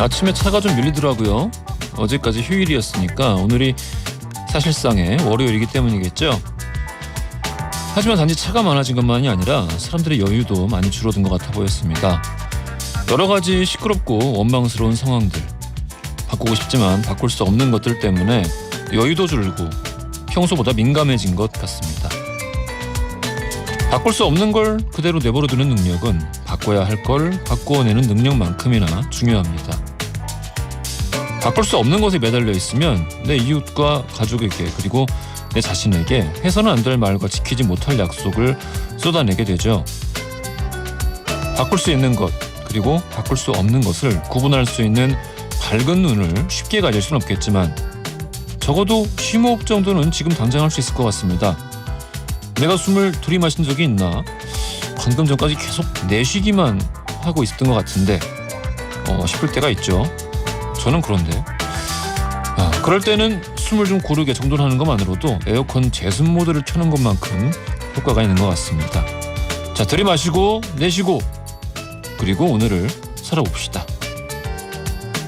아침에 차가 좀 밀리더라고요. 어제까지 휴일이었으니까 오늘이 사실상의 월요일이기 때문이겠죠. 하지만 단지 차가 많아진 것만이 아니라 사람들의 여유도 많이 줄어든 것 같아 보였습니다. 여러 가지 시끄럽고 원망스러운 상황들, 바꾸고 싶지만 바꿀 수 없는 것들 때문에 여유도 줄고 평소보다 민감해진 것 같습니다. 바꿀 수 없는 걸 그대로 내버려두는 능력은 바꿔야 할 걸 바꾸어내는 능력만큼이나 중요합니다. 바꿀 수 없는 것에 매달려 있으면 내 이웃과 가족에게 그리고 내 자신에게 해서는 안 될 말과 지키지 못할 약속을 쏟아내게 되죠. 바꿀 수 있는 것 그리고 바꿀 수 없는 것을 구분할 수 있는 밝은 눈을 쉽게 가질 수는 없겠지만 적어도 심호흡 정도는 지금 당장 할 수 있을 것 같습니다. 내가 숨을 들이마신 적이 있나? 방금 전까지 계속 내쉬기만 하고 있었던 것 같은데 싶을 때가 있죠. 저는 그런데 그럴 때는 숨을 좀 고르게 정돈하는 것만으로도 에어컨 제습 모드를 켜는 것만큼 효과가 있는 것 같습니다. 자, 들이마시고 내쉬고 그리고 오늘을 살아봅시다.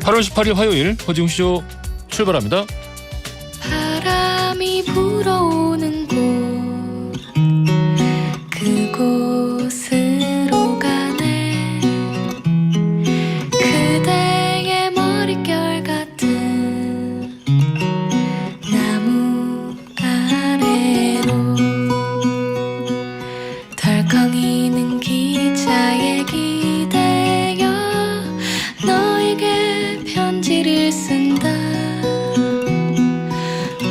8월 18일 화요일 허지웅쇼 출발합니다. 바람이 불어오는 곳 그곳으로 가네. 그대의 머릿결 같은 나무 아래로 덜컹이는 기차에 기대어 너에게 편지를 쓴다.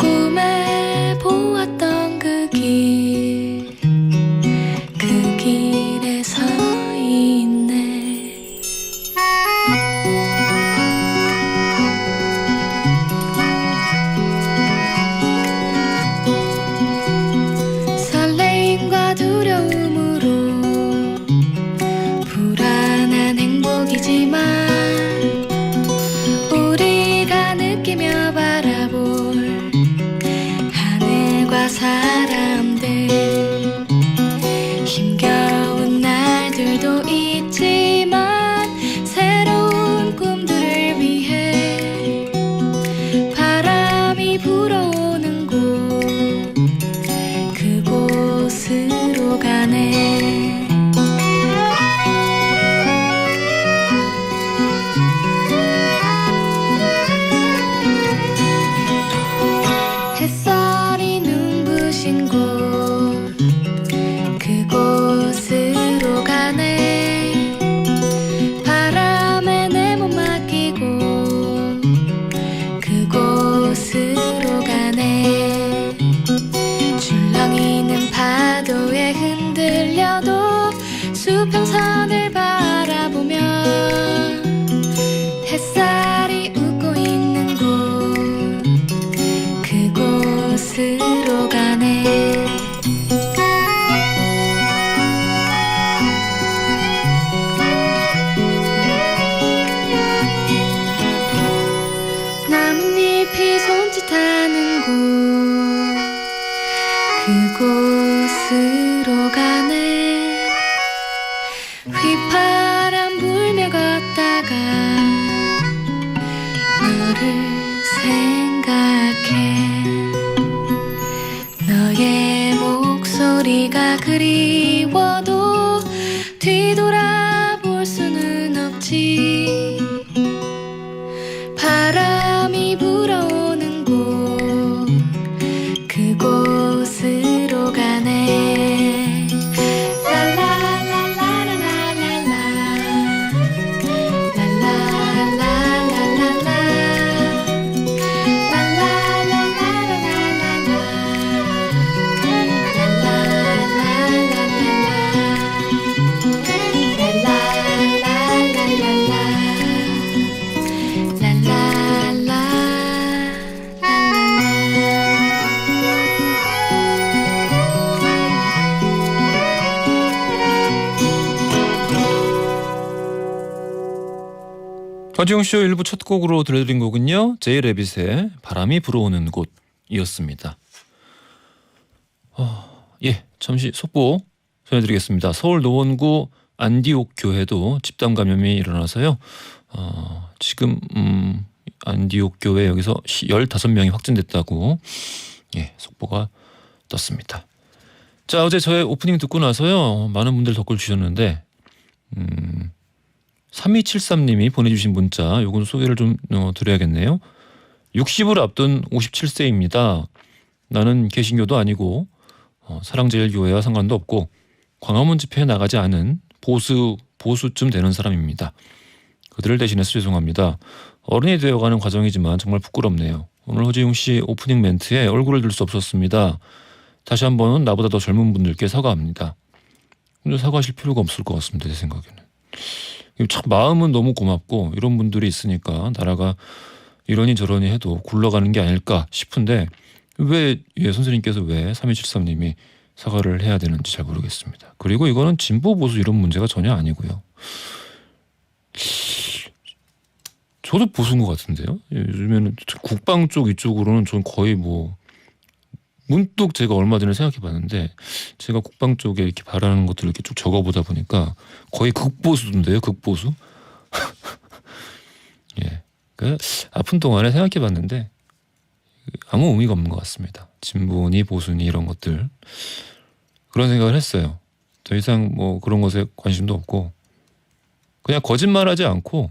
꿈에 보았던 그 길에 서 있네. 설레임과 두려움으로 불안한 행복이지만 우리가 느끼며 바라볼 하늘과 사람들, 힘겨운 날들도 있지만 새로운 꿈들을 위해 바람이 불어오는 곳 그곳으로 가네. 햇살이 눈부신 곳 그곳으로 가네. 바람에 내 몸 맡기고 그곳으로 가네. 줄렁이는 파도에 흔들려도 수평선을 바라보며 햇살이 웃고 있는 곳 그곳으로 가네. 나뭇잎이 손짓하는 곳 그곳으로 가네. 휘파람 불며 걷다가 너를 생각해. 너의 목소리가 그리워도 뒤돌아볼 수는 없지. 바람이 불어오는 곳 그곳으로 가네. 랄랄랄랄랄랄라 랄랄랄랄랄라 허지웅쇼 1부 첫 곡으로 들려드린 곡은요, 제이레빗의 바람이 불어오는 곳이었습니다. 잠시 속보 전해드리겠습니다. 서울 노원구 안디옥 교회도 집단 감염이 일어나서요. 지금 안디옥 교회 여기서 15명이 확진됐다고 속보가 떴습니다. 자, 어제 저의 오프닝 듣고 나서요 많은 분들 댓글 주셨는데 3273님이 보내주신 문자 요건 소개를 좀 드려야겠네요. 60을 앞둔 57세입니다. 나는 개신교도 아니고 사랑제일교회와 상관도 없고 광화문 집회에 나가지 않은 보수쯤 되는 사람입니다. 그들을 대신해서 죄송합니다. 어른이 되어가는 과정이지만 정말 부끄럽네요. 오늘 허지웅 씨 오프닝 멘트에 얼굴을 들 수 없었습니다. 다시 한번 나보다 더 젊은 분들께 사과합니다. 근데 사과하실 필요가 없을 것 같습니다. 제 생각에는. 참 마음은 너무 고맙고 이런 분들이 있으니까 나라가 이러니 저러니 해도 굴러가는 게 아닐까 싶은데 왜 선생님께서 왜 3273님이 사과를 해야 되는지 잘 모르겠습니다. 그리고 이거는 진보 보수 이런 문제가 전혀 아니고요. 저도 보수인 것 같은데요. 요즘에는 국방 쪽 이쪽으로는 전 거의 문득 제가 얼마 전에 생각해 봤는데 제가 국방 쪽에 이렇게 바라는 것들을 이렇게 쭉 적어보다 보니까 거의 극보수인데요. 극보수. 그 아픈 동안에 생각해 봤는데 아무 의미가 없는 것 같습니다. 진보니 보수니 이런 것들 그런 생각을 했어요. 더 이상 그런 것에 관심도 없고 그냥 거짓말하지 않고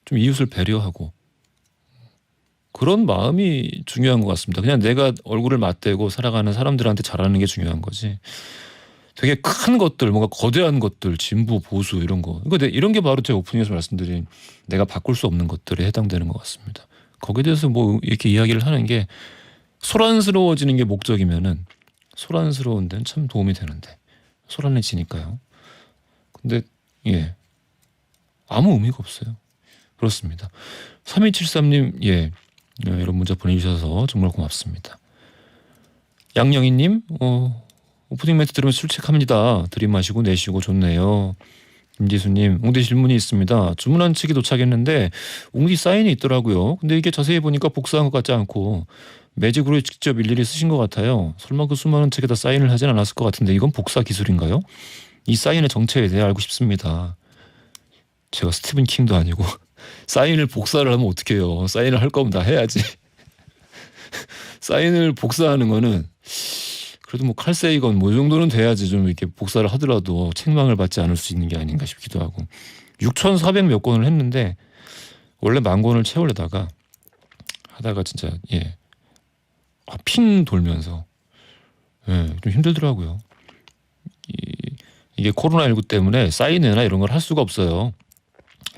좀 이웃을 배려하고 그런 마음이 중요한 것 같습니다. 그냥 내가 얼굴을 맞대고 살아가는 사람들한테 잘하는 게 중요한 거지. 되게 큰 것들, 뭔가 거대한 것들, 진보, 보수 이런 거. 이런 게 바로 제가 오프닝에서 말씀드린 내가 바꿀 수 없는 것들에 해당되는 것 같습니다. 거기에 대해서 이렇게 이야기를 하는 게 소란스러워지는 게 목적이면은 소란스러운 데는 참 도움이 되는데 소란해지니까요. 근데 아무 의미가 없어요. 그렇습니다. 3273님 이런 문자 보내주셔서 정말 고맙습니다. 양영희님 오프닝 멘트 들으면 술책합니다. 들이마시고 내쉬고 좋네요. 김지수님 웅디 질문이 있습니다. 주문한 책이 도착했는데 웅디 사인이 있더라고요. 근데 이게 자세히 보니까 복사한 것 같지 않고 매직으로 직접 일일이 쓰신 것 같아요. 설마 그 수많은 책에다 사인을 하진 않았을 것 같은데 이건 복사 기술인가요? 이 사인의 정체에 대해 알고 싶습니다. 제가 스티븐 킹도 아니고 사인을 복사를 하면 어떡해요. 사인을 할 거면 다 해야지. 사인을 복사하는 거는 그래도 칼세이건 이 정도는 돼야지 좀 이렇게 복사를 하더라도 책망을 받지 않을 수 있는 게 아닌가 싶기도 하고 6,400 몇 권을 했는데 원래 10,000권을 채우려다가 하다가 진짜 핑 돌면서 좀 힘들더라고요. 이게 코로나19 때문에 사인회나 이런 걸 할 수가 없어요.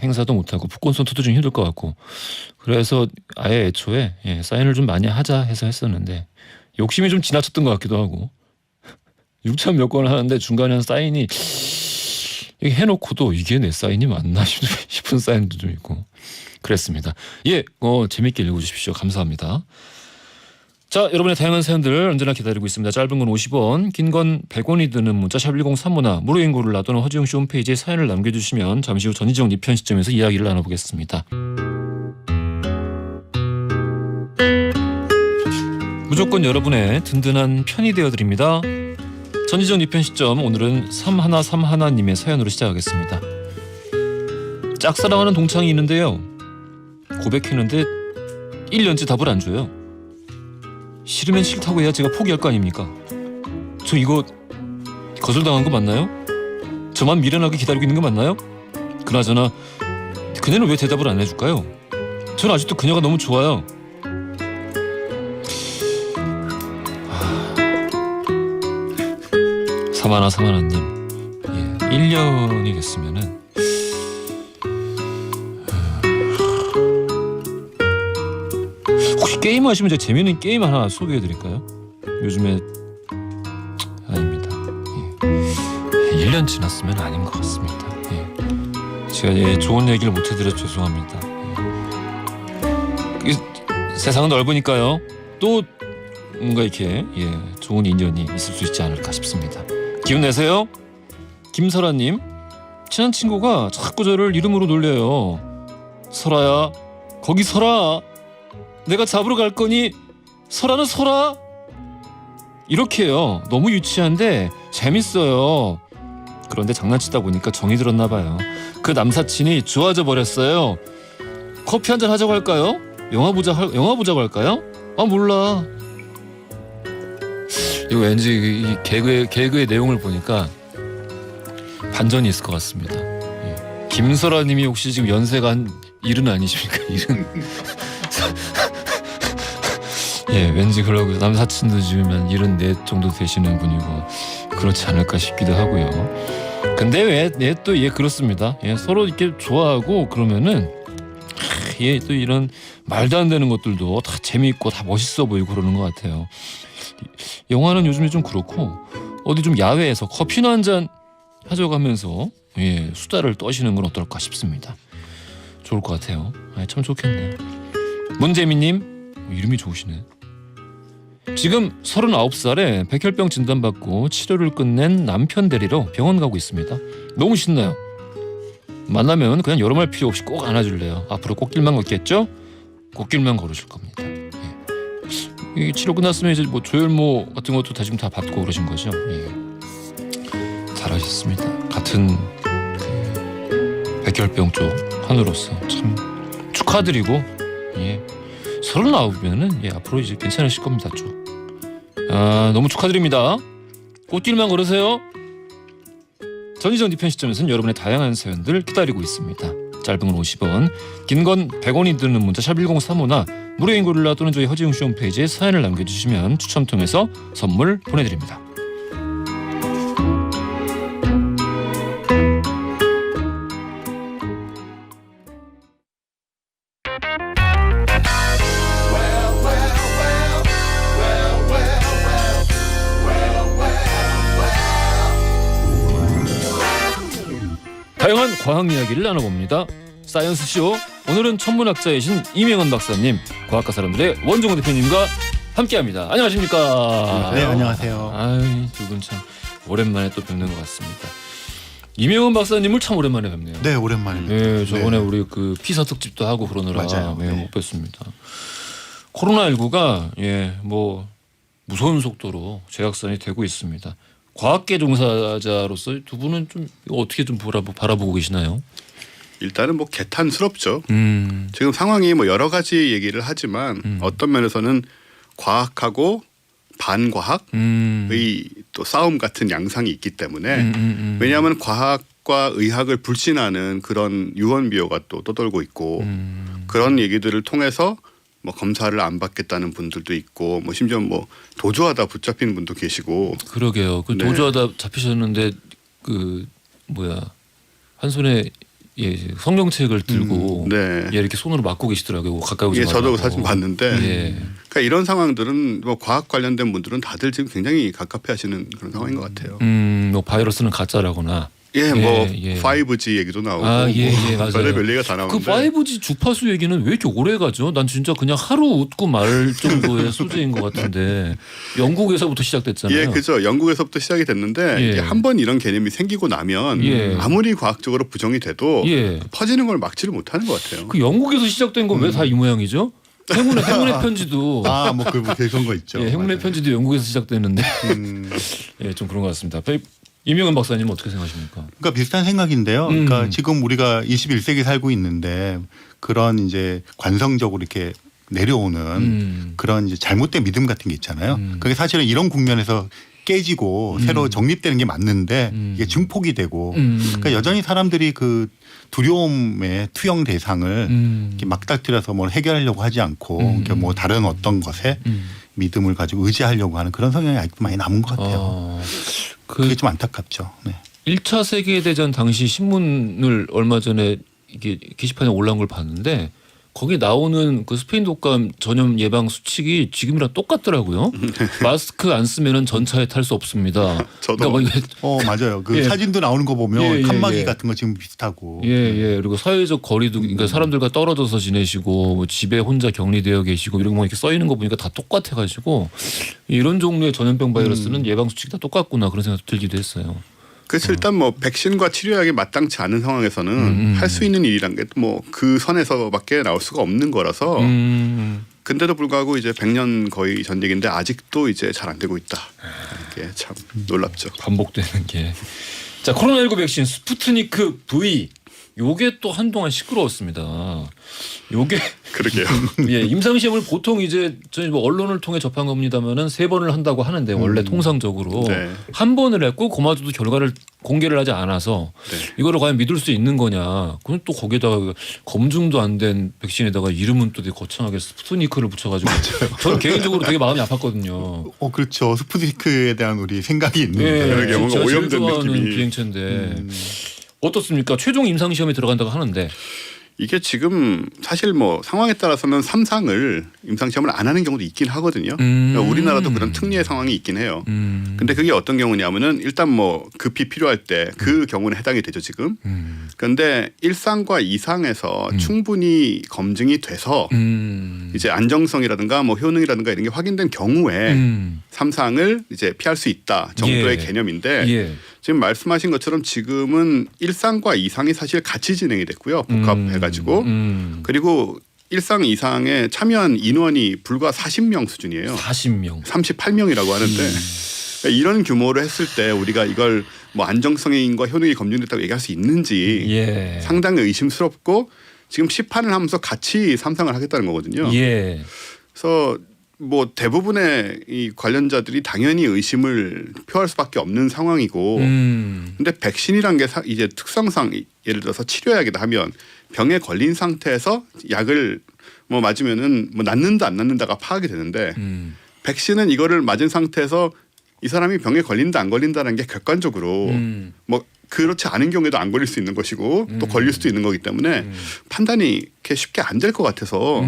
행사도 못하고 북콘서트도 좀 힘들 것 같고 그래서 아예 애초에 사인을 좀 많이 하자 해서 했었는데 욕심이 좀 지나쳤던 것 같기도 하고 6,000 몇 권을 하는데 중간에 사인이 이렇게 해놓고도 이게 내 사인이 맞나 싶은 사인도 좀 있고 그랬습니다. 재밌게 읽어주십시오. 감사합니다. 자, 여러분의 다양한 사연들 언제나 기다리고 있습니다. 짧은 건 50원, 긴 건 100원이 드는 문자 샵 1035나 무료인 고를라 또는 허지웅 씨 홈페이지에 사연을 남겨주시면 잠시 후 전희정 리편 시점에서 이야기를 나눠보겠습니다. 무조건 여러분의 든든한 편이 되어드립니다. 전희정 리편 시점 오늘은 3131님의 사연으로 시작하겠습니다. 짝사랑하는 동창이 있는데요. 고백했는데 1년째 답을 안 줘요. 싫으면 싫다고 해야 제가 포기할 거 아닙니까? 저 이거 거절당한 거 맞나요? 저만 미련하게 기다리고 있는 거 맞나요? 그나저나 그녀는 왜 대답을 안 해줄까요? 전 아직도 그녀가 너무 좋아요. 사마나님 1년이 됐으면은 혹시 게임 하시면 제가 재밌는 게임 하나 소개해드릴까요? 요즘에 아닙니다. 1년 지났으면 아닌 것 같습니다. 제가 좋은 얘기를 못 해드려서 죄송합니다. 세상은 넓으니까요. 또 뭔가 이렇게 좋은 인연이 있을 수 있지 않을까 싶습니다. 기운 내세요. 김설아님, 친한 친구가 자꾸 저를 이름으로 놀려요. 설아야, 거기 설아. 내가 잡으러 갈 거니 설아는 설아. 이렇게 해요. 너무 유치한데 재밌어요. 그런데 장난치다 보니까 정이 들었나 봐요. 그 남사친이 좋아져 버렸어요. 커피 한잔 하자고 할까요? 영화 보자고 할까요? 아 몰라. 이거 왠지 이 개그의 내용을 보니까 반전이 있을 것 같습니다. 예. 김설아님이 혹시 지금 연세가 한 70 아니십니까? 70. 예, 왠지 그러고 남사친도 지금 한 74 정도 되시는 분이고 그렇지 않을까 싶기도 하고요. 근데 왜 또 그렇습니다. 예, 서로 이렇게 좋아하고 그러면은 예, 또 이런 말도 안 되는 것들도 다 재미있고 다 멋있어 보이고 그러는 것 같아요. 영화는 요즘에 좀 그렇고 어디 좀 야외에서 커피나 한잔 하자고 하면서 예, 수다를 떠시는 건 어떨까 싶습니다. 좋을 것 같아요. 아, 참 좋겠네요. 문재민님 이름이 좋으시네. 지금 39살에 백혈병 진단받고 치료를 끝낸 남편 데리러 병원 가고 있습니다. 너무 신나요. 만나면 그냥 여러 말 필요 없이 꼭 안아줄래요. 앞으로 꽃길만 걷겠죠? 꽃길만 걸으실 겁니다. 예. 이 치료 끝났으면 이제 뭐 조혈모 같은 것도 다 지금 다 받고 그러신 거죠. 예. 잘하셨습니다. 같은 그 백혈병 쪽 환우로서 참 축하드리고 예. 39이면은 예, 앞으로 이제 괜찮으실 겁니다. 쭉. 아, 너무 축하드립니다. 꽃길만 걸으세요. 전희정 뒤편 시점에서는 여러분의 다양한 사연들 기다리고 있습니다. 짧은 건 50원, 긴 건 100원이 드는 문자 샵 1035나 무료인 고릴라 또는 저희 허지웅씨 홈페이지에 사연을 남겨주시면 추첨 통해서 선물 보내드립니다. 다양한 과학 이야기를 나눠봅니다. 사이언스 쇼. 오늘은 천문학자이신 이명헌 박사님, 과학과 사람들의 원종호 대표님과 함께합니다. 안녕하십니까? 네, 안녕하세요. 아이, 두 분 참 오랜만에 또 뵙는 것 같습니다. 이명헌 박사님을 참 오랜만에 뵙네요. 네, 오랜만에. 네, 저번에 네. 우리 그 피서 특집도 하고 그러느라 맞아요. 네, 네. 못 뵀습니다. 코로나19가 예, 뭐 무서운 속도로 재확산이 되고 있습니다. 과학계 종사자로서 두 분은 좀 어떻게 좀 바라보고 계시나요? 일단은 뭐 개탄스럽죠. 지금 상황이 뭐 여러 가지 얘기를 하지만 어떤 면에서는 과학하고 반과학의 또 싸움 같은 양상이 있기 때문에 왜냐하면 과학과 의학을 불신하는 그런 유언비어가 또 떠돌고 있고 그런 얘기들을 통해서 뭐 검사를 안 받겠다는 분들도 있고 뭐 심지어 뭐 도주하다 붙잡힌 분도 계시고. 그러게요. 그 네. 도주하다 잡히셨는데 그 뭐야 한 손에 예, 성경책을 들고 네. 예, 이렇게 손으로 막고 계시더라고요. 가까이 오지 예, 말라고. 저도 사진 봤는데 예. 그러니까 이런 상황들은 뭐 과학 관련된 분들은 다들 지금 굉장히 갑갑해하시는 그런 상황인 것 같아요. 뭐 바이러스는 가짜라거나. 예, 뭐 예. 5G 얘기도 나오고 아, 예, 예, 맞아요. 별의별 얘기가 다 그 나오는데 5G 주파수 얘기는 왜 이렇게 오래 가죠? 난 진짜 그냥 하루 웃고 말 정도의 소재인 것 같은데 영국에서부터 시작됐잖아요. 예, 그죠. 영국에서부터 시작이 됐는데 예. 이게 한 번 이런 개념이 생기고 나면 예. 아무리 과학적으로 부정이 돼도 예. 퍼지는 걸 막지를 못하는 것 같아요. 그 영국에서 시작된 건 왜 다 이 모양이죠? 행운의 편지도 아, 뭐 그런 거 있죠. 예, 행운의 맞아요. 편지도 영국에서 시작됐는데 음, 예, 좀 그런 것 같습니다. 이명헌 박사님은 어떻게 생각하십니까? 그러니까 비슷한 생각인데요. 그러니까 지금 우리가 21세기 살고 있는데 그런 이제 관성적으로 이렇게 내려오는 그런 이제 잘못된 믿음 같은 게 있잖아요. 그게 사실은 이런 국면에서 깨지고 새로 정립되는 게 맞는데 이게 증폭이 되고 그러니까 여전히 사람들이 그 두려움의 투영 대상을 이렇게 막닥뜨려서 뭘 해결하려고 하지 않고 이렇게 뭐 다른 어떤 것에 믿음을 가지고 의지하려고 하는 그런 성향이 아직도 많이 남은 것 같아요. 그게 좀 안타깝죠. 네. 1차 세계대전 당시 신문을 얼마 전에 이게 게시판에 올라온 걸 봤는데 거기 나오는 그 스페인 독감 전염 예방 수칙이 지금이랑 똑같더라고요. 마스크 안 쓰면은 전차에 탈 수 없습니다. 저도 그러니까 맞아요. 그 예. 사진도 나오는 거 보면 예, 예, 칸막이 예. 같은 거 지금 비슷하고. 예. 그리고 사회적 거리도 그러니까 사람들과 떨어져서 지내시고 뭐 집에 혼자 격리되어 계시고 이런 거 이렇게 써 있는 거 보니까 다 똑같아 가지고 이런 종류의 전염병 바이러스는 예방 수칙이 다 똑같구나 그런 생각도 들기도 했어요. 그래서 일단 뭐 백신과 치료약이 마땅치 않은 상황에서는 할 수 있는 일이란 게 뭐 그 선에서밖에 나올 수가 없는 거라서 근데도 불구하고 이제 100년 거의 전 얘기인데 아직도 이제 잘 안 되고 있다. 이게 참 놀랍죠. 반복되는 게 자, 코로나19 백신 스푸트니크 V 요게 또 한동안 시끄러웠습니다. 요게 그러게요. 예, 임상 시험을 보통 이제 저희 뭐 언론을 통해 접한 겁니다만은 3번을 한다고 하는데 원래 통상적으로 네. 한 번을 했고 그마저도 결과를 공개를 하지 않아서 네. 이거를 과연 믿을 수 있는 거냐? 그럼 또 거기에다가 검증도 안 된 백신에다가 이름은 또 되게 거창하게 스푸트니크를 붙여가지고 저는 개인적으로 되게 마음이 아팠거든요. 그렇죠. 스푸트니크에 대한 우리 생각이 있는데. 그러게, 뭔가 제가 제일 오염된 좋아하는 느낌이. 비행체인데 어떻습니까? 최종 임상 시험에 들어간다고 하는데. 이게 지금 사실 뭐 상황에 따라서는 3상을 임상시험을 안 하는 경우도 있긴 하거든요. 그러니까 우리나라도 그런 특례의 상황이 있긴 해요. 근데 그게 어떤 경우냐면은 일단 뭐 급히 필요할 때 그 경우는 해당이 되죠 지금. 그런데 1상과 2상에서 충분히 검증이 돼서 이제 안정성이라든가 뭐 효능이라든가 이런 게 확인된 경우에 3상을 이제 피할 수 있다 정도의 예. 개념인데 예. 지금 말씀하신 것처럼 지금은 1상과 2상이 사실 같이 진행이 됐고요. 복합해가지고. 그리고 1상, 2상에 참여한 인원이 불과 40명 수준이에요. 40명. 38명이라고 하는데 그러니까 이런 규모로 했을 때 우리가 이걸 뭐 안정성인과 효능이 검증됐다고 얘기할 수 있는지 예. 상당히 의심스럽고 지금 시판을 하면서 같이 3상을 하겠다는 거거든요. 예. 그래서 뭐 대부분의 이 관련자들이 당연히 의심을 표할 수밖에 없는 상황이고 근데 백신이란 게 이제 특성상 예를 들어서 치료약이다 하면 병에 걸린 상태에서 약을 뭐 맞으면은 뭐 낫는다 안 낫는다가 파악이 되는데 백신은 이거를 맞은 상태에서 이 사람이 병에 걸린다 안 걸린다는 게 객관적으로 뭐 그렇지 않은 경우에도 안 걸릴 수 있는 것이고 또 걸릴 수도 있는 거기 때문에 판단이 이렇게 쉽게 안 될 것 같아서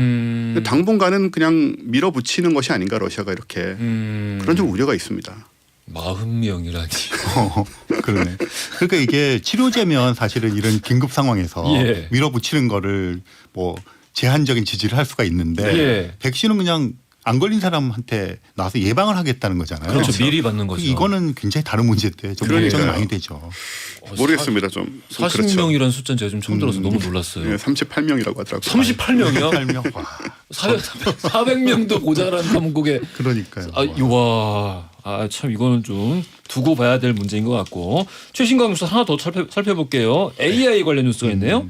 당분간은 그냥 밀어붙이는 것이 아닌가 러시아가 이렇게 그런 좀 우려가 있습니다. 40명이라니. 그러네. 그러니까 이게 치료제면 사실은 이런 긴급 상황에서 예. 밀어붙이는 거를 뭐 제한적인 지지를 할 수가 있는데 예. 백신은 그냥 안 걸린 사람한테 나와서 예방을 하겠다는 거잖아요. 그렇죠. 미리 받는 거죠. 이거는 굉장히 다른 문제인데 좀 그러니까요. 걱정이 많이 되죠. 모르겠습니다. 좀 40명이라는 숫자는 제가 좀 처음 들어서 너무 놀랐어요. 네, 38명이라고 하더라고요. 38명이요? 8명. 와. 400명도 모자란 한국에. 그러니까요. 참 이거는 좀 두고 봐야 될 문제인 것 같고. 최신강 뉴스 하나 더 살펴볼게요. AI 관련 뉴스가 있네요.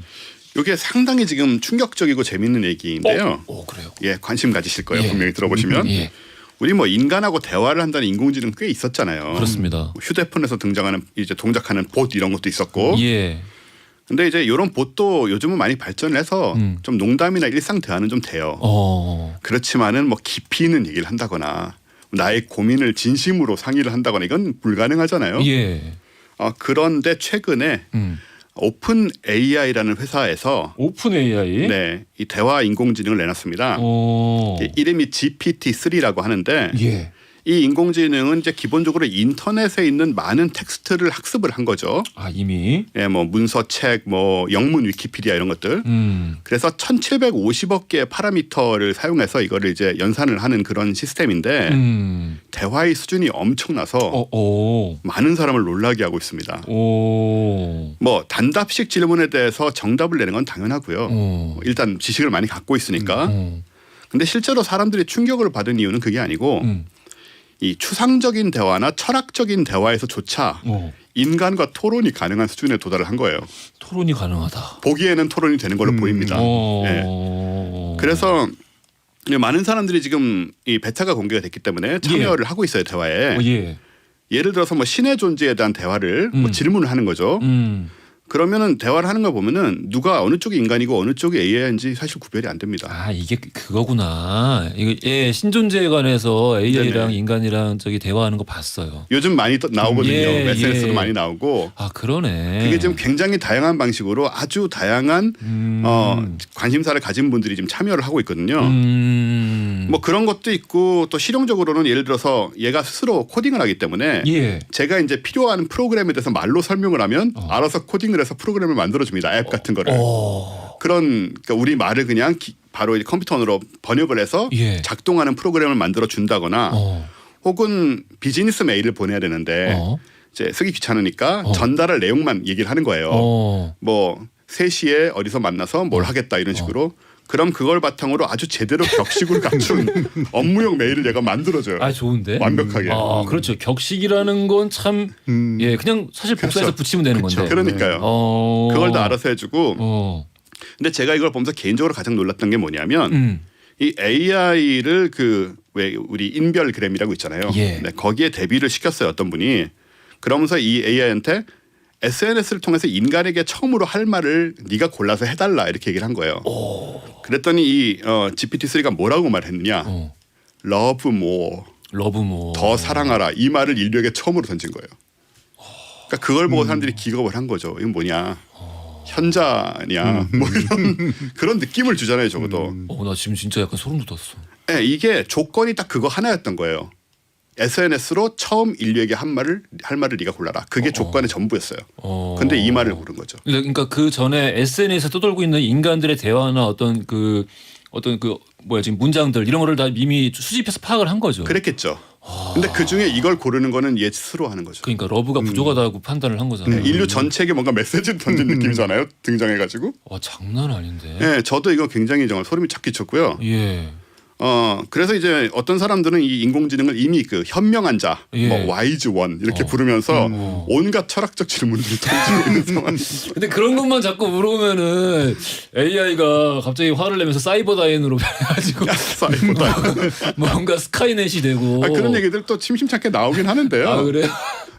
이게 상당히 지금 충격적이고 재밌는 얘기인데요. 그래요. 예, 관심 가지실 거예요. 예. 분명히 들어보시면. 예. 우리 뭐 인간하고 대화를 한다는 인공지능 꽤 있었잖아요. 그렇습니다. 휴대폰에서 등장하는 이제 동작하는 봇 이런 것도 있었고. 예. 근데 이제 이런 봇도 요즘은 많이 발전을 해서 좀 농담이나 일상 대화는 좀 돼요. 그렇지만은 뭐 깊이 있는 얘기를 한다거나 나의 고민을 진심으로 상의를 한다거나 이건 불가능하잖아요. 예. 그런데 최근에 오픈 AI라는 회사에서 오픈 AI. 네, 이 대화 인공지능을 내놨습니다. 이름이 GPT-3라고 하는데 예. 이 인공지능은 이제 기본적으로 인터넷에 있는 많은 텍스트를 학습을 한 거죠. 이미. 예, 뭐 문서, 책, 뭐 영문, 위키피디아 이런 것들. 그래서 1,750억 개의 파라미터를 사용해서 이거를 이제 연산을 하는 그런 시스템인데 대화의 수준이 엄청나서 많은 사람을 놀라게 하고 있습니다. 뭐 단답식 질문에 대해서 정답을 내는 건 당연하고요. 일단 지식을 많이 갖고 있으니까. 근데 실제로 사람들이 충격을 받은 이유는 그게 아니고 이 추상적인 대화나 철학적인 대화에서조차 인간과 토론이 가능한 수준에 도달을 한 거예요. 토론이 가능하다. 보기에는 토론이 되는 걸로 보입니다. 예. 그래서 많은 사람들이 지금 이 베타가 공개가 됐기 때문에 참여를 하고 있어요 대화에. 예를 들어서 뭐 신의 존재에 대한 대화를 뭐 질문을 하는 거죠. 그러면은 대화를 하는 걸 보면은 누가 어느 쪽이 인간이고 어느 쪽이 AI인지 사실 구별이 안 됩니다. 이게 그거구나. 이거 신존재에 관해서 AI랑 네네. 인간이랑 저기 대화하는 거 봤어요. 요즘 많이 나오거든요. SNS도 많이 나오고. 그러네. 그게 지금 굉장히 다양한 방식으로 아주 다양한 관심사를 가진 분들이 지금 참여를 하고 있거든요. 뭐 그런 것도 있고 또 실용적으로는 예를 들어서 얘가 스스로 코딩을 하기 때문에 제가 이제 필요한 프로그램에 대해서 말로 설명을 하면 알아서 코딩을 해서 프로그램을 만들어줍니다. 앱 같은 거를. 그러니까 우리 말을 그냥 바로 이제 컴퓨터로 번역을 해서 작동하는 프로그램을 만들어 준다거나 혹은 비즈니스 메일을 보내야 되는데 이제 쓰기 귀찮으니까 전달할 내용만 얘기를 하는 거예요. 뭐 3시에 어디서 만나서 뭘 하겠다 이런 식으로. 그럼 그걸 바탕으로 아주 제대로 격식을 갖춘 업무용 메일을 얘가 만들어줘요. 아 좋은데. 완벽하게. 아 그렇죠. 격식이라는 건 참 예 그냥 사실 복사해서 그렇죠. 붙이면 되는 건데. 그러니까요. 그걸 다 알아서 해주고. 근데 제가 이걸 보면서 개인적으로 가장 놀랐던 게 뭐냐면 이 AI를 그 왜 우리 인별그램이라고 있잖아요. 예. 네, 거기에 대비를 시켰어요 어떤 분이. 그러면서 이 AI한테 SNS를 통해서 인간에게 처음으로 할 말을 네가 골라서 해달라 이렇게 얘기를 한 거예요. 그랬더니 이 GPT-3가 뭐라고 말했느냐. Love more. 러브 뭐. 더 사랑하라. 이 말을 인류에게 처음으로 던진 거예요. 그러니까 그걸 보고 사람들이 기겁을 한 거죠. 이건 뭐냐. 현자냐. 뭐 이런 그런 느낌을 주잖아요. 적어도. 나 지금 진짜 약간 소름 돋았어. 네, 이게 조건이 딱 그거 하나였던 거예요. SNS로 처음 인류에게 할 말을 네가 골라라. 그게 조건의 전부였어요. 근데 이 말을 고른 거죠. 그러니까 그 전에 SNS에 떠돌고 있는 인간들의 대화나 어떤 그 뭐야 지금 문장들 이런 거를 다 이미 수집해서 파악을 한 거죠. 그랬겠죠. 근데 그 중에 이걸 고르는 거는 얘 스스로 하는 거죠. 그러니까 러브가 부족하다고 판단을 한 거잖아요. 인류 전체에게 뭔가 메시지를 던진 느낌이잖아요. 등장해가지고. 장난 아닌데. 네, 저도 이거 굉장히 정말 소름이 착 끼쳤고요. 예. 그래서 이제 어떤 사람들은 이 인공지능을 이미 그 현명한 자, 예. 뭐 와이즈 원 이렇게 부르면서 온갖 철학적 질문들을 던지고 있는 상황. 근데 그런 것만 자꾸 물어보면은 AI가 갑자기 화를 내면서 사이버다인으로 변해가지고 사이버다. 뭔가 스카이넷이 되고. 그런 얘기들 또 심심찮게 나오긴 하는데요. 아 그래요?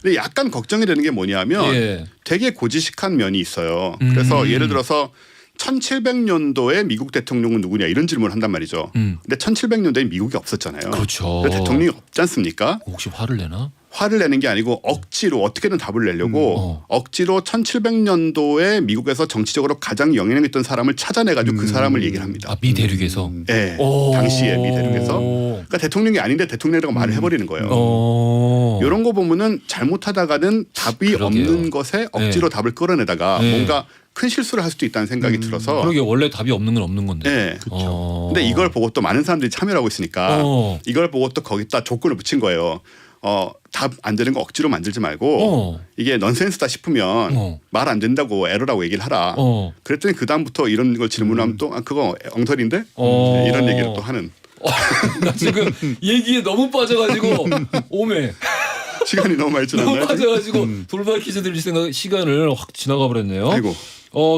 근데 약간 걱정이 되는 게 뭐냐면 예. 되게 고지식한 면이 있어요. 그래서 예를 들어서 1700년도에 미국 대통령은 누구냐 이런 질문을 한단 말이죠. 근데 1700년도에 미국이 없었잖아요. 그렇죠. 대통령이 없지 않습니까? 혹시 화를 내나? 화를 내는 게 아니고 억지로 어떻게든 답을 내려고 억지로 1700년도에 미국에서 정치적으로 가장 영향력 있던 사람을 찾아내가지고 그 사람을 얘기를 합니다. 미 대륙에서. 네, 당시에 미 대륙에서. 그러니까 대통령이 아닌데 대통령이라고 말을 해버리는 거예요. 이런 거 보면은 잘못하다가는 답이 그러게요. 없는 것에 억지로 답을 끌어내다가 뭔가 큰 실수를 할 수도 있다는 생각이 들어서. 그러게 원래 답이 없는 건 없는 건데. 네. 근데 이걸 보고 또 많은 사람들이 참여를 하고 있으니까 이걸 보고 또 거기다 조건을 붙인 거예요. 답 안 되는 거 억지로 만들지 말고 이게 넌센스다 싶으면 말 안 된다고 에러라고 얘기를 하라. 그랬더니 그 다음부터 이런 걸 질문하면 또 그거 엉터리인데 네, 이런 얘기를 또 하는. 나 지금 얘기에 너무 빠져가지고 오메. 시간이 너무 많이 지났나요? 너무 빠져가지고 돌발 퀴즈 들릴 생각 시간을 확 지나가 버렸네요. 아이고.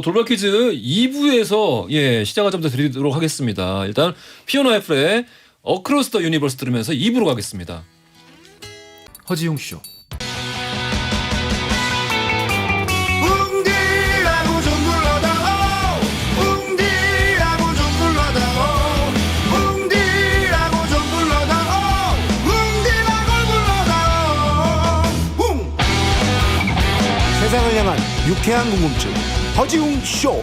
돌발 퀴즈 2부에서 시작하자마자 드리도록 하겠습니다. 일단 피오나 애플의 어크로스 더 유니버스 들으면서 2부로 가겠습니다. 허지용 쇼. 웅디라고 좀 불러다오 웅디라고 좀 불러다오 웅디라고 좀 불러다오 웅디라고 불러다오 세상을 향한 유쾌한 궁금증 허지웅 쇼.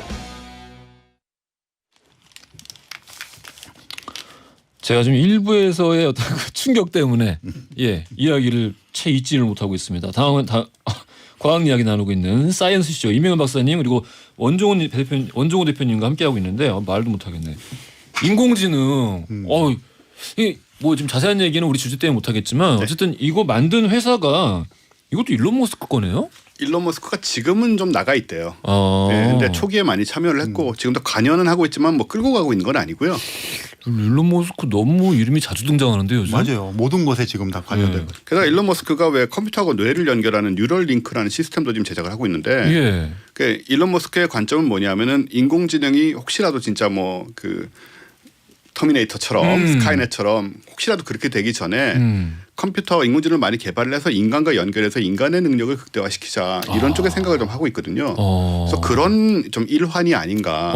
제가 지금 1부에서의 어떤 그 충격 때문에 이야기를 채 잊지를 못하고 있습니다. 다음은 과학 이야기 나누고 있는 사이언스 쇼 이명현 박사님 그리고 원종호 대표님과 함께하고 있는데 말도 못하겠네. 인공지능. 뭐 좀 자세한 얘기는 우리 주제 때문에 못하겠지만 어쨌든 이거 만든 회사가 이것도 일론 머스크 거네요? 일론 머스크가 지금은 좀 나가 있대요. 네, 근데 초기에 많이 참여를 했고 지금도 관여는 하고 있지만 뭐 끌고 가고 있는 건 아니고요. 일론 머스크 너무 이름이 자주 등장하는데 요즘. 맞아요. 모든 것에 지금 다 관여되고. 게다가 일론 머스크가 왜 컴퓨터하고 뇌를 연결하는 뉴럴 링크라는 시스템도 지금 제작을 하고 있는데 그 일론 머스크의 관점은 뭐냐면은 인공지능이 혹시라도 진짜 뭐 그 터미네이터처럼 스카이넷처럼 혹시라도 그렇게 되기 전에 컴퓨터 인공지능을 많이 개발을 해서 인간과 연결해서 인간의 능력을 극대화시키자 이런 쪽의 생각을 좀 하고 있거든요. 그래서 그런 좀 일환이 아닌가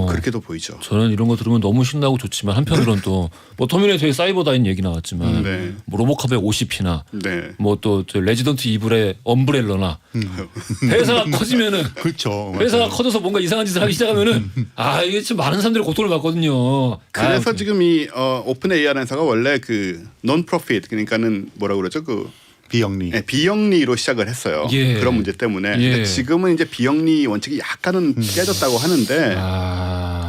그렇게도 보이죠. 저는 이런 거 들으면 너무 신나고 좋지만 한편으로는 또 뭐 터미네이터의 사이버다인 얘기 나왔지만 뭐 로보캅의 50이나 뭐 또 레지던트 이블의 엄브렐러나 회사가 커지면은 그렇죠. 회사가 커져서 뭔가 이상한 짓을 하기 시작하면은 이게 참 많은 사람들이 고통을 받거든요. 그래서 지금 이 오픈 AI라는 회사가 원래 그 논프로핏 그러니까는 뭐라고 그러죠 그 비영리. 네, 비영리로 시작을 했어요. 그런 문제 때문에 근데 지금은 이제 비영리 원칙이 약간은 깨졌다고 하는데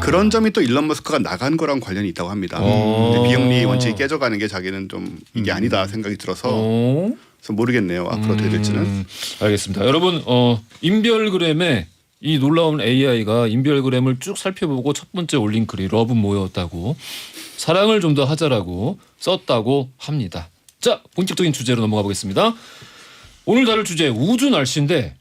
그런 점이 또 일론 머스크가 나간 거랑 관련이 있다고 합니다. 비영리 원칙이 깨져가는 게 자기는 좀 이게 아니다 생각이 들어서 그래서 모르겠네요. 앞으로 어떻게 될지는. 알겠습니다. 여러분 인별그램에 이 놀라운 AI가 인별그램을 쭉 살펴보고 첫 번째 올린 글이 러브 모였다고 사랑을 좀 더 하자라고 썼다고 합니다. 자, 본격적인 주제로 넘어가 보겠습니다. 오늘 다룰 주제 우주 날씨인데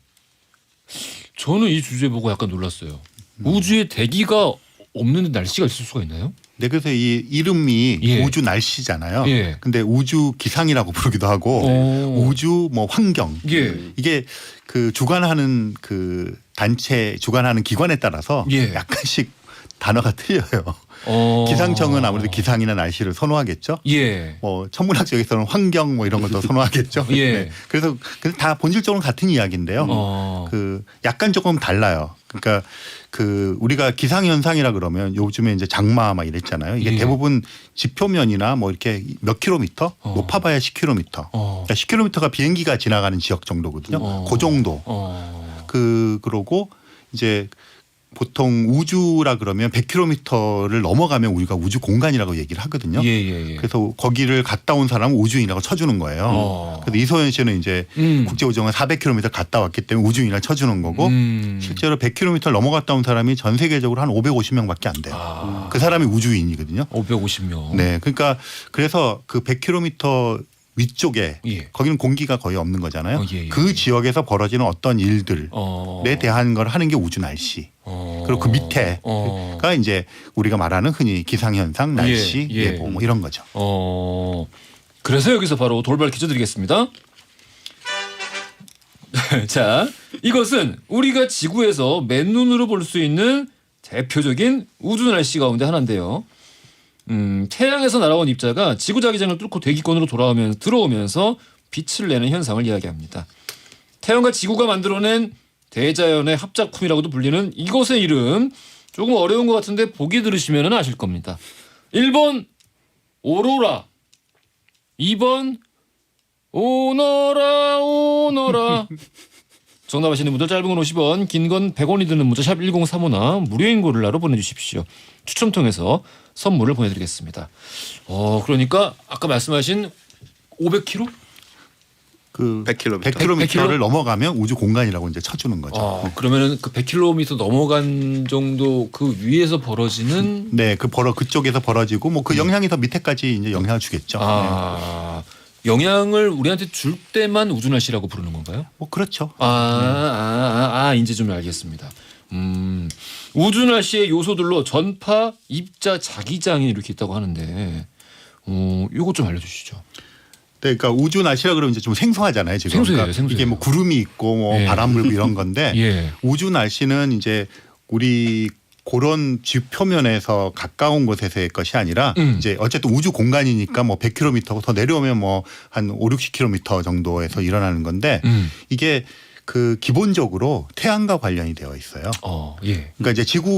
저는 이 주제 보고 약간 놀랐어요. 우주에 대기가 없는데 날씨가 있을 수가 있나요? 네, 그래서 이 이름이 예. 우주 날씨잖아요. 예. 근데 우주 기상이라고 부르기도 하고 오. 우주 뭐 환경 예. 이게 그 주관하는 그 단체 주관하는 기관에 따라서 예. 약간씩 단어가 틀려요. 기상청은 아무래도 기상이나 날씨를 선호하겠죠. 예. 뭐 천문학적에서는 환경 뭐 이런 걸 더 선호하겠죠. 예. 네. 그래서 다 본질적으로 같은 이야기인데요. 그 약간 조금 달라요. 그러니까 그 우리가 기상 현상이라 그러면 요즘에 이제 장마 막 이랬잖아요. 이게 예. 대부분 지표면이나 뭐 이렇게 몇 킬로미터 높아봐야 10킬로미터. 그러니까 10킬로미터가 비행기가 지나가는 지역 정도거든요. 그 정도. 그러고 이제 보통 우주라 그러면 100km를 넘어가면 우리가 우주 공간이라고 얘기를 하거든요. 예. 그래서 거기를 갔다 온 사람은 우주인이라고 쳐주는 거예요. 그래서 이소연 씨는 이제 국제우주공간 400km 갔다 왔기 때문에 우주인이라고 쳐주는 거고 실제로 100km를 넘어갔다 온 사람이 전 세계적으로 한 550명밖에 안 돼요. 그 사람이 우주인이거든요. 550명. 네, 그러니까 그래서 그 100km 위쪽에 예. 거기는 공기가 거의 없는 거잖아요. 예. 그 지역에서 벌어지는 어떤 일들에 대한 걸 하는 게 우주 날씨. 그리고 그 밑에가 이제 우리가 말하는 흔히 기상현상, 날씨, 예. 예보 뭐 이런 거죠. 그래서 여기서 바로 돌발 퀴즈 드리겠습니다. 자, 이것은 우리가 지구에서 맨눈으로 볼 수 있는 대표적인 우주 날씨 가운데 하나인데요. 태양에서 날아온 입자가 지구 자기장을 뚫고 대기권으로 들어오면서 빛을 내는 현상을 이야기합니다. 태양과 지구가 만들어낸 대자연의 합작품이라고도 불리는 이것의 이름 조금 어려운 것 같은데 보기 들으시면 아실 겁니다. 1번 오로라, 2번 오너라. 정답 아시는 분들 짧은 건 50원, 긴 건 100원이 드는 문자 샵 1035나 무료인 고릴라로 보내주십시오. 추첨 통해서 선물을 보내드리겠습니다. 그러니까 아까 말씀하신 500km? 그 100km. 100km를 넘어가면 우주 공간이라고 이제 쳐주는 거죠. 그러면은 그 100km 넘어간 정도 그 위에서 벌어지는 네, 그쪽에서 벌어지고 뭐 그 영향이 더 밑에까지 이제 영향을 주겠죠. 네. 영향을 우리한테 줄 때만 우주 날씨라고 부르는 건가요? 뭐 그렇죠. 이제 좀 알겠습니다. 우주 날씨의 요소들로 전파, 입자, 자기장이 이렇게 있다고 하는데, 이것 좀 알려주시죠. 네, 그러니까 우주 날씨라 그러면 이제 좀 생소하잖아요. 지금. 생소해요, 그러니까 생소해요. 이게 뭐 구름이 있고 뭐 예. 바람 불고 이런 건데 예. 우주 날씨는 이제 우리 그런 지표면에서 가까운 곳에서의 것이 아니라 이제 어쨌든 우주 공간이니까 뭐 100km 더 내려오면 뭐 한 5, 60km 정도에서 일어나는 건데 이게 그 기본적으로 태양과 관련이 되어 있어요. 예. 그러니까 이제 지구